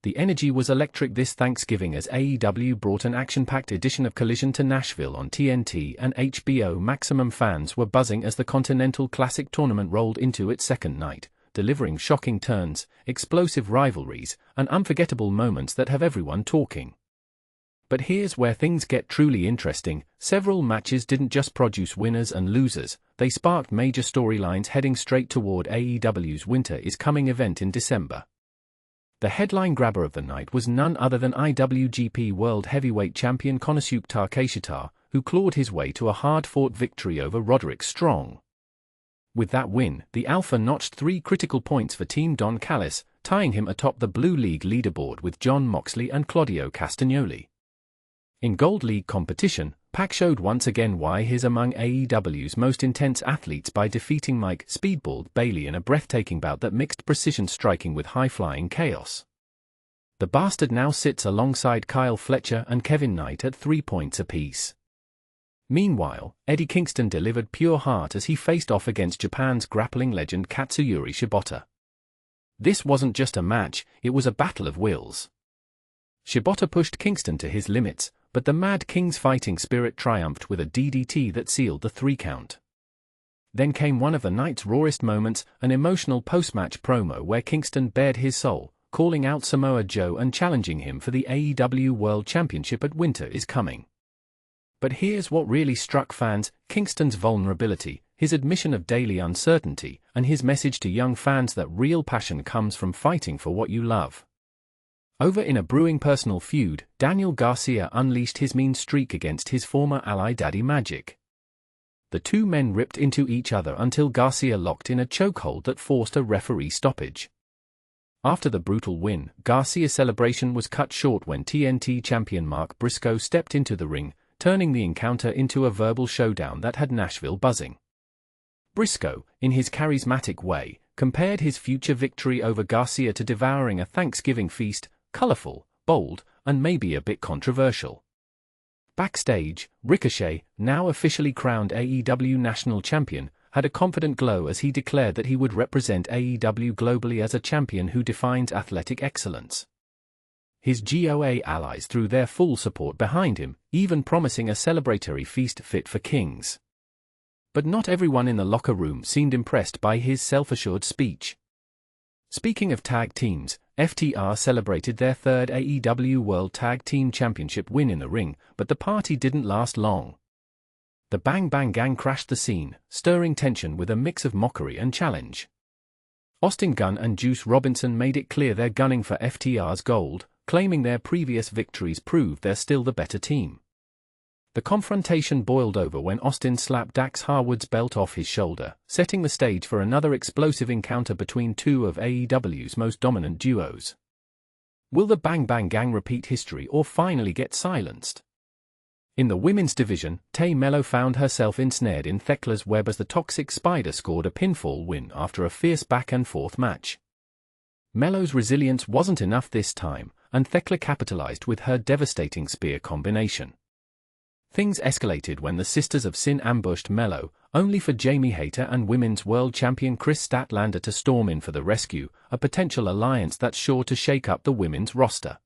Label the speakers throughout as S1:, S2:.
S1: The energy was electric this Thanksgiving as AEW brought an action-packed edition of Collision to Nashville on TNT, and HBO Maximum fans were buzzing as the Continental Classic tournament rolled into its second night, delivering shocking turns, explosive rivalries, and unforgettable moments that have everyone talking. But here's where things get truly interesting. Several matches didn't just produce winners and losers, they sparked major storylines heading straight toward AEW's Winter is Coming event in December. The headline grabber of the night was none other than IWGP World Heavyweight Champion Konosuke Takeshita, who clawed his way to a hard-fought victory over Roderick Strong. With that win, the Alpha notched 3 critical points for Team Don Callis, tying him atop the Blue League leaderboard with Jon Moxley and Claudio Castagnoli. In Gold League competition, PAC showed once again why he's among AEW's most intense athletes by defeating Mike "Speedball" Bailey in a breathtaking bout that mixed precision striking with high-flying chaos. The Bastard now sits alongside Kyle Fletcher and Kevin Knight at 3 points apiece. Meanwhile, Eddie Kingston delivered pure heart as he faced off against Japan's grappling legend Katsuyori Shibata. This wasn't just a match, it was a battle of wills. Shibata pushed Kingston to his limits, but the Mad King's fighting spirit triumphed with a DDT that sealed the 3 count. Then came one of the night's rawest moments, an emotional post-match promo where Kingston bared his soul, calling out Samoa Joe and challenging him for the AEW World Championship at Winter is Coming. But here's what really struck fans: Kingston's vulnerability, his admission of daily uncertainty, and his message to young fans that real passion comes from fighting for what you love. Over in a brewing personal feud, Daniel Garcia unleashed his mean streak against his former ally Daddy Magic. The two men ripped into each other until Garcia locked in a chokehold that forced a referee stoppage. After the brutal win, Garcia's celebration was cut short when TNT Champion Mark Briscoe stepped into the ring, turning the encounter into a verbal showdown that had Nashville buzzing. Briscoe, in his charismatic way, compared his future victory over Garcia to devouring a Thanksgiving feast, colorful, bold, and maybe a bit controversial. Backstage, Ricochet, now officially crowned AEW National Champion, had a confident glow as he declared that he would represent AEW globally as a champion who defines athletic excellence. His GOA allies threw their full support behind him, even promising a celebratory feast fit for kings. But not everyone in the locker room seemed impressed by his self-assured speech. Speaking of tag teams, FTR celebrated their 3rd AEW World Tag Team Championship win in the ring, but the party didn't last long. The Bang Bang Gang crashed the scene, stirring tension with a mix of mockery and challenge. Austin Gunn and Juice Robinson made it clear they're gunning for FTR's gold, claiming their previous victories prove they're still the better team. The confrontation boiled over when Austin slapped Dax Harwood's belt off his shoulder, setting the stage for another explosive encounter between two of AEW's most dominant duos. Will the Bang Bang Gang repeat history or finally get silenced? In the women's division, Tay Mello found herself ensnared in Thecla's web as the Toxic Spider scored a pinfall win after a fierce back-and-forth match. Mello's resilience wasn't enough this time, and Thecla capitalized with her devastating spear combination. Things escalated when the Sisters of Sin ambushed Mello, only for Jamie Hayter and Women's World Champion Chris Statlander to storm in for the rescue, a potential alliance that's sure to shake up the women's roster.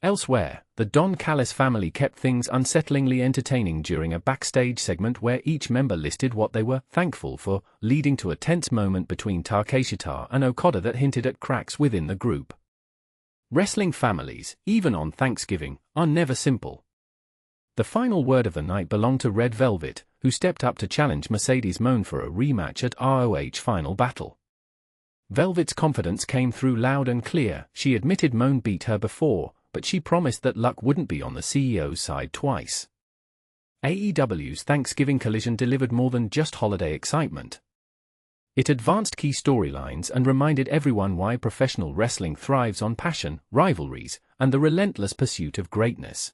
S1: Elsewhere, the Don Callis family kept things unsettlingly entertaining during a backstage segment where each member listed what they were thankful for, leading to a tense moment between Takeshita and Okada that hinted at cracks within the group. Wrestling families, even on Thanksgiving, are never simple. The final word of the night belonged to Red Velvet, who stepped up to challenge Mercedes Moné for a rematch at ROH Final Battle. Velvet's confidence came through loud and clear. She admitted Moné beat her before, but she promised that luck wouldn't be on the CEO's side twice. AEW's Thanksgiving Collision delivered more than just holiday excitement. It advanced key storylines and reminded everyone why professional wrestling thrives on passion, rivalries, and the relentless pursuit of greatness.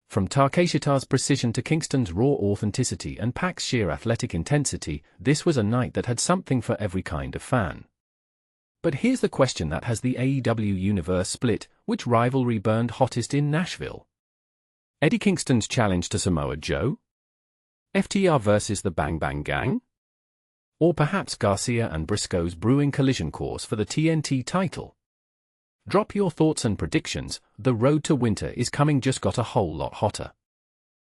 S1: From Takeshita's precision to Kingston's raw authenticity and PAC's sheer athletic intensity, this was a night that had something for every kind of fan. But here's the question that has the AEW universe split: which rivalry burned hottest in Nashville? Eddie Kingston's challenge to Samoa Joe? FTR versus the Bang Bang Gang? Or perhaps Garcia and Briscoe's brewing collision course for the TNT title? Drop your thoughts and predictions. The road to winter is coming just got a whole lot hotter.